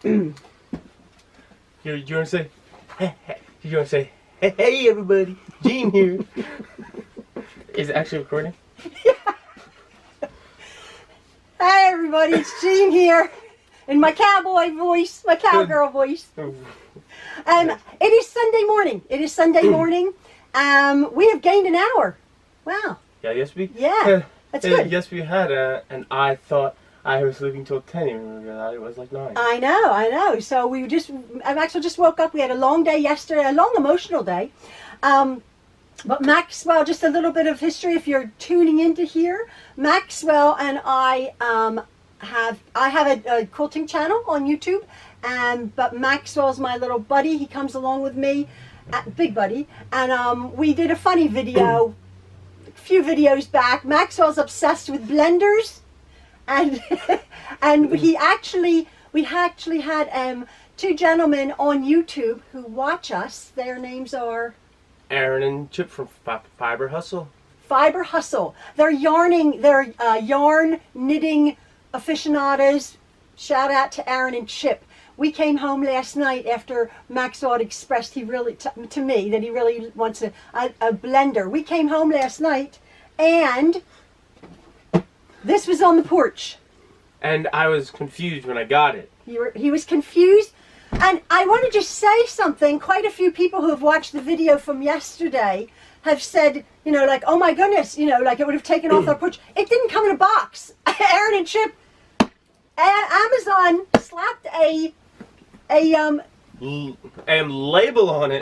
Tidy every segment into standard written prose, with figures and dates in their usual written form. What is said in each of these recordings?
You want to say, you want to say, hey everybody, Gene here. Is it actually recording? Hi everybody, it's Jean here in my cowboy voice, my cowgirl voice. And it is Sunday morning. It is Sunday morning. We have gained an hour. Wow. Yeah, yes we. Yeah, that's good. Yes we had, and I thought I was sleeping till 10. Even realized it was like 9. I know. So Maxwell just woke up. We had a long day yesterday, a long emotional day. But Maxwell, just a little bit of history if you're tuning into here. Maxwell and I have a quilting channel on YouTube, but Maxwell's my little buddy. He comes along with me, big buddy, and we did a funny video a few videos back. Maxwell's obsessed with blenders, and we actually had 2 gentlemen on YouTube who watch us. Their names are Aaron and Chip from Fiber Hustle. Fiber Hustle. They're yarn knitting aficionados. Shout out to Aaron and Chip. We came home last night after Maxwell had expressed to me that he really wants a blender. We came home last night and this was on the porch. And I was confused when I got it. He was confused. And I want to just say something. Quite a few people who have watched the video from yesterday have said, like, oh my goodness, like it would have taken off our porch. It didn't come in a box. Aaron and Chip, Amazon slapped a label on it,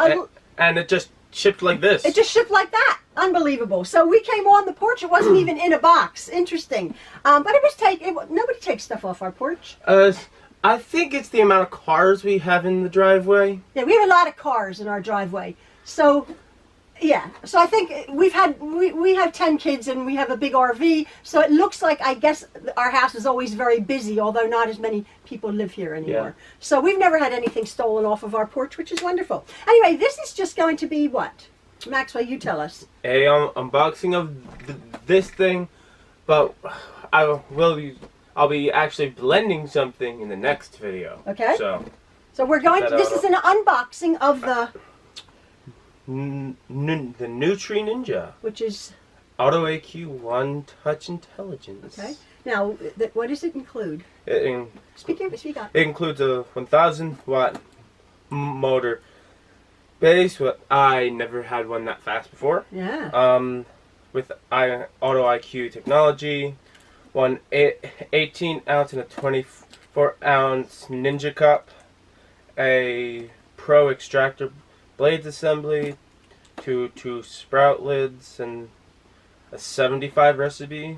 and it just shipped like this. It just shipped like that. Unbelievable. So we came on the porch. It wasn't even in a box. Interesting. But it was nobody takes stuff off our porch. I think it's the amount of cars we have in the driveway. Yeah, we have a lot of cars in our driveway. So, yeah. So I think we have 10 kids and we have a big RV. So it looks like, I guess, our house is always very busy, although not as many people live here anymore. Yeah. So we've never had anything stolen off of our porch, which is wonderful. Anyway, this is just going to be what? Maxwell, you tell us. A unboxing of this thing, but I'll be actually blending something in the next video. Okay. So we're going to. This is an unboxing of the Nutri Ninja, which is Auto AQ One Touch Intelligence. Okay. Now, what does it include? Speak up. It includes a 1,000 watt motor base. I never had one that fast before. Yeah. With Auto IQ technology. One 18 ounce and a 24 ounce Ninja cup, a Pro extractor blades assembly, two sprout lids, and a 75 recipe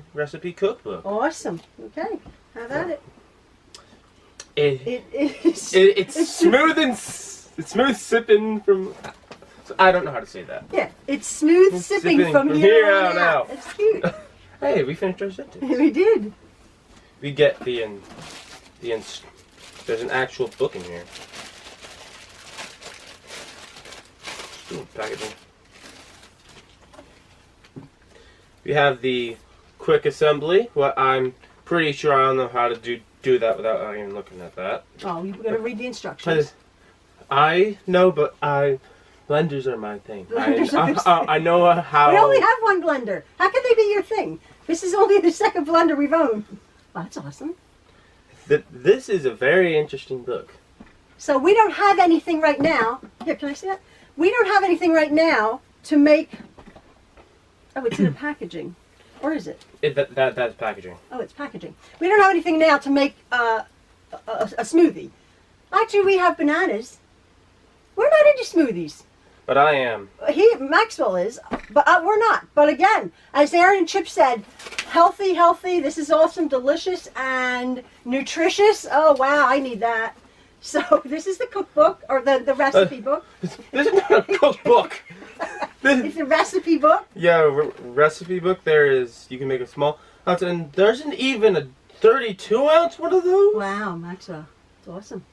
cookbook. Awesome. Okay, have at it. It's smooth and it's smooth sipping from. I don't know how to say that. Yeah, it's smooth sipping from here on out. It's cute. Hey, we finished our sentence. We did. We get there's an actual book in here. Ooh, packaging. We have the quick assembly. I'm pretty sure I don't know how to do that without even looking at that. Oh, you've got to read the instructions. I know, but blenders are my thing. I know how. We only have one blender. How can they be your thing? This is only the second blender we've owned. Oh, that's awesome. This is a very interesting book. So we don't have anything right now. Here, can I see that? We don't have anything right now to make. Oh, it's in a packaging. Or is it? That's packaging. Oh, it's packaging. We don't have anything now to make a smoothie. Actually, we have bananas. We're not into smoothies. But I am. Maxwell is, but we're not. But again, as Aaron and Chip said, healthy. This is awesome, delicious, and nutritious. Oh wow, I need that. So this is the cookbook or the recipe book. This is not a cookbook. It's a recipe book. Yeah, recipe book. You can make a small ounce, and there's even a 32 ounce one of those. Wow, Maxwell, it's awesome.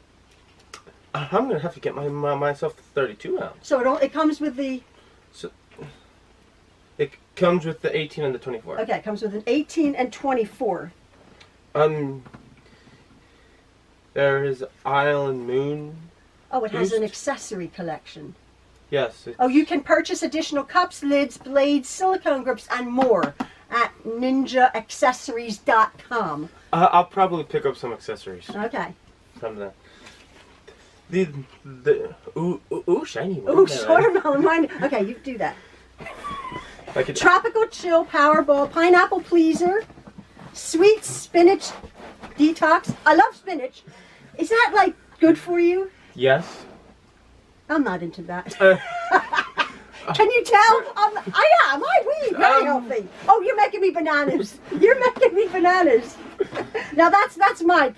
I'm gonna have to get myself the 32 ounce. So it comes with the. So it comes with the 18 and the 24. Okay, it comes with an 18 and 24. There is Island Moon. Oh, it has an Boost? accessory collection. Yes. Oh, you can purchase additional cups, lids, blades, silicone grips, and more at ninjaaccessories.com. I'll probably pick up some accessories Okay. from the shiny one. Ooh, watermelon wine. Okay, you do that. Like it, Tropical Chill Powerball Pineapple Pleaser. Sweet Spinach Detox. I love spinach. Is that like good for you? yes. I'm not into that. Can you tell? I am. I eat very healthy. Oh, you're making me bananas. You're making me bananas. Now that's mine.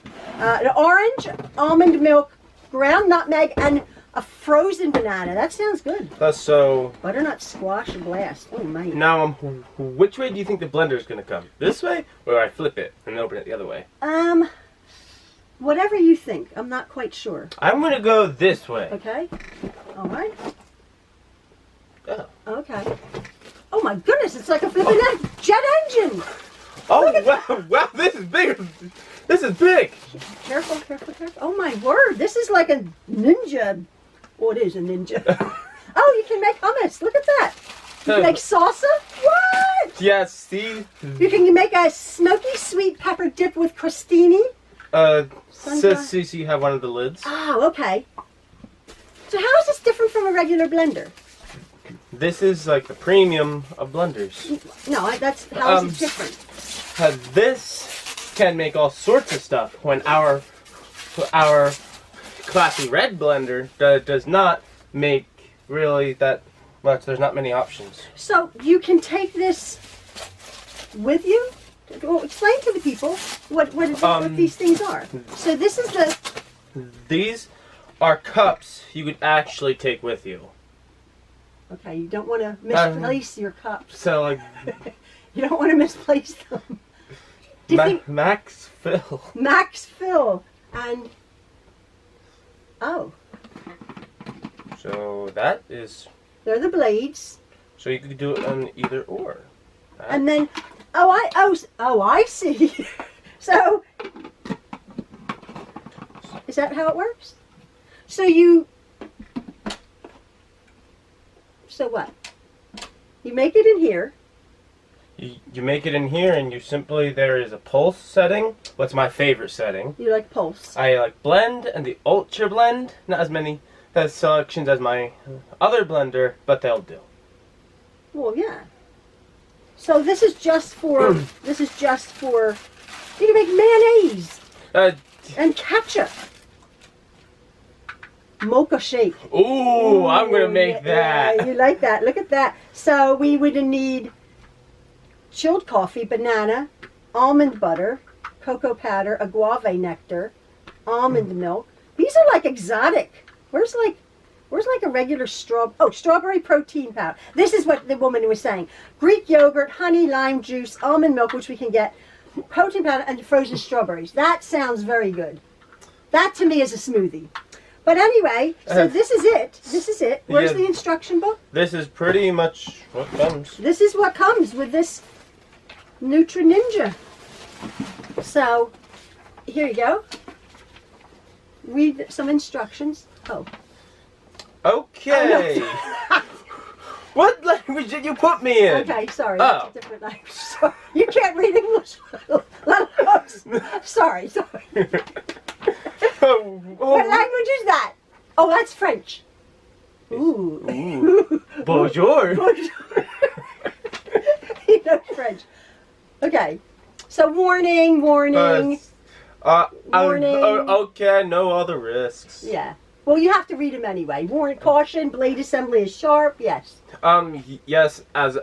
Orange, almond milk, ground nutmeg, and a frozen banana. That sounds good. So Butternut squash blast. Oh my. now, which way do you think the blender is going to come? This way, or I flip it and open it the other way? Whatever you think. I'm not quite sure. I'm going to go this way. Okay. All right. Oh. Okay. Oh my goodness! It's like a flipping jet engine. Oh wow! This is big. This is big. Careful, careful, careful. Oh my word, this is like a ninja. Oh, it is a ninja. Oh, you can make hummus. Look at that. You can make salsa? What? Yeah, see? You can make a smoky sweet pepper dip with crostini. Says Cece have one of the lids. Oh, okay. So how is this different from a regular blender? This is like the premium of blenders. No, that's how is it different? This can make all sorts of stuff when our classy red blender does not make really that much. There's not many options. So you can take this with you? Well, explain to the people what these things are. So this is the... These are cups you could actually take with you. Okay, you don't want to misplace your cups. So like... You don't want to misplace them. Do you think Max Fill. Max Fill and... Oh, So that is... they're the blades. So you could do it on either or. And then... Oh, I see. So... Is that how it works? So you... So what? You make it in here. You make it in here and you simply, there is a pulse setting. What's my favorite setting? You like pulse. I like blend and the ultra blend. Not as many selections as my other blender, but they'll do. Well, yeah. So this is just for, you can make mayonnaise and ketchup. Mocha shake. Ooh, I'm going to make that. Yeah, you like that. Look at that. So we would need chilled coffee, banana, almond butter, cocoa powder, agave nectar, almond milk. These are like exotic. Where's like a regular strawberry protein powder. This is what the woman was saying. Greek yogurt, honey, lime juice, almond milk, which we can get, protein powder, and frozen strawberries. That sounds very good. That to me is a smoothie. But anyway, so this is it. This is it. Where's the instruction book? This is pretty much what comes. This is what comes with this Nutri Ninja. So, here you go. Read some instructions. Oh. Okay. What language did you put me in? Okay, sorry. That's a different language. So, you can't read English. Sorry. What language is that? Oh, that's French. Ooh. Bonjour. You know French. Okay. So warning. Warning. Okay, no other risks. Yeah. Well, you have to read them anyway. Warning, caution, blade assembly is sharp. Yes. Yes, as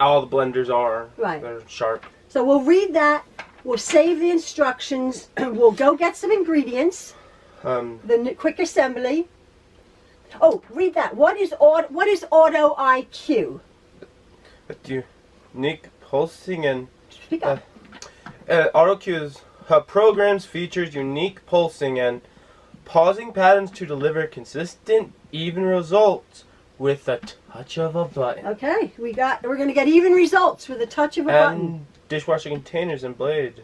all the blenders are. Right. They're sharp. So we'll read that. We'll save the instructions. We'll go get some ingredients. The quick assembly. Oh, read that. What is auto IQ? Unique pulsing and Speak up. auto cues programs features unique pulsing and pausing patterns to deliver consistent, even results with the touch of a button. Okay, we're going to get even results with a touch of a button. And dishwasher containers and blade.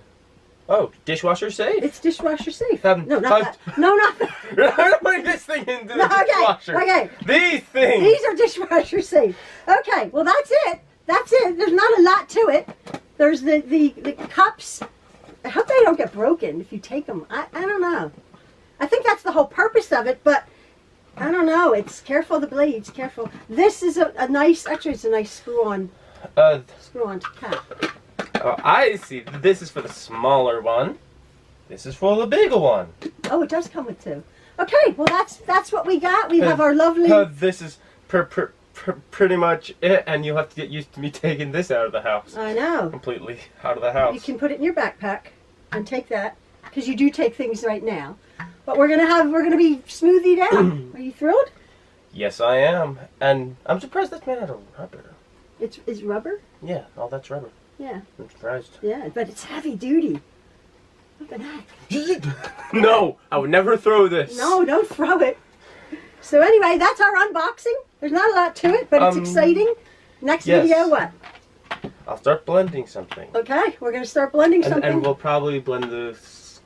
Oh, dishwasher safe? It's dishwasher safe. Um, No, not that. No, not that. I'm putting this thing into the No, okay, dishwasher. okay. These things. These are dishwasher safe. Okay, well that's it. That's it. There's not a lot to it. There's the cups. I hope they don't get broken if you take them. I don't know. I think that's the whole purpose of it, but I don't know. It's careful the blades, careful. This is a nice, actually it's a nice screw-on cap. I see. This is for the smaller one. This is for the bigger one. Oh, it does come with two. Okay, well that's what we got. We have our lovely... This is pretty much it, and you'll have to get used to me taking this out of the house. I know. Completely out of the house. You can put it in your backpack and take that, because you do take things right now. But we're gonna be smoothied out. Are you thrilled? Yes, I am. And I'm surprised that's made out of rubber. It's rubber? Yeah, all that's rubber. Yeah. I'm surprised. Yeah, but it's heavy duty. What the heck? No, I would never throw this. No, don't throw it. So anyway, that's our unboxing. There's not a lot to it, but it's exciting. Next video, what? I'll start blending something. Okay, we're gonna start blending something. And we'll probably blend the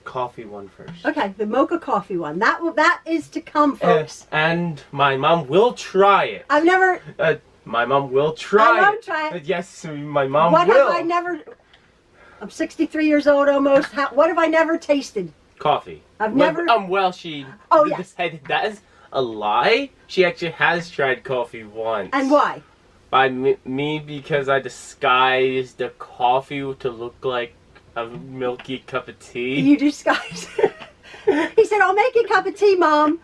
coffee one first. Okay, the mocha coffee one. That is to come, folks. And my mom will try it. I've never... my mom will try it. I won't try it. Yes, my mom What will. have I never... I'm 63 years old almost. What have I never tasted? Coffee. I've never... Well, she... Oh, yes. That is a lie. She actually has tried coffee once. And why? By me, because I disguised the coffee to look like a milky cup of tea. You disguised. He said, I'll make you a cup of tea, Mom.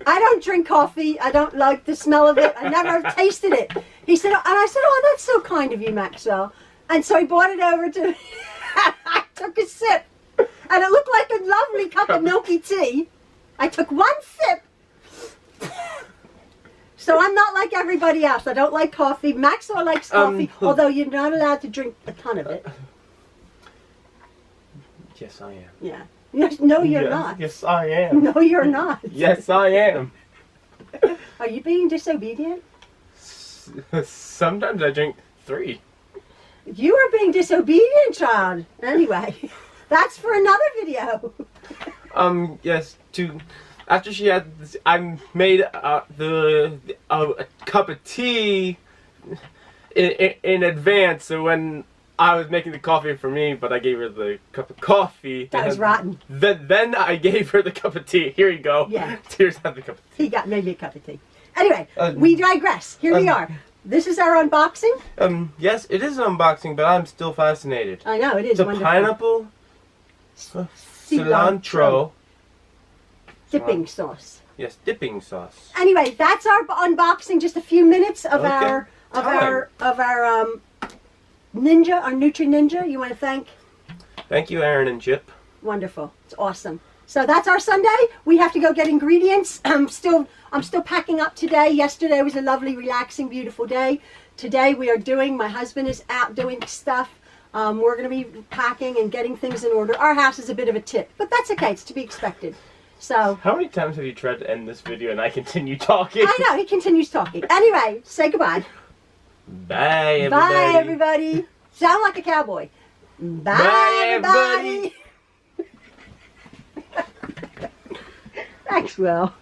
I don't drink coffee. I don't like the smell of it. I never have tasted it. He said, and I said, oh, that's so kind of you, Maxwell. And so he brought it over to me. I took a sip. And it looked like a lovely cup of milky tea. I took one sip. So I'm not like everybody else. I don't like coffee. Maxwell likes coffee, although you're not allowed to drink a ton of it. Yes, I am. Yeah. No, you're not. Yes, I am. No, you're not. Yes, I am. Are you being disobedient? Sometimes I drink 3. You are being disobedient, child. Anyway, that's for another video. Yes, after she had this, I made a cup of tea in advance, so when I was making the coffee for me, but I gave her the cup of coffee. That was rotten. Then I gave her the cup of tea. Here you go. Yeah. Here's the cup of tea. He made me a cup of tea. Anyway, we digress. Here we are. This is our unboxing. Yes, it is an unboxing, but I'm still fascinated. I know, it is The wonderful. Pineapple, cilantro, dipping sauce. Yes, dipping sauce. Anyway, that's our unboxing. Just a few minutes of our Ninja, our Nutri Ninja. You want to thank? Thank you, Aaron and Chip. Wonderful. It's awesome. So that's our Sunday. We have to go get ingredients. I'm still packing up today. Yesterday was a lovely, relaxing, beautiful day. Today my husband is out doing stuff. We're going to be packing and getting things in order. Our house is a bit of a tip, but that's okay. It's to be expected. So. How many times have you tried to end this video and I continue talking? I know, he continues talking. Anyway, say goodbye. Bye, everybody. Bye, everybody. Sound like a cowboy. Bye, everybody. Maxwell.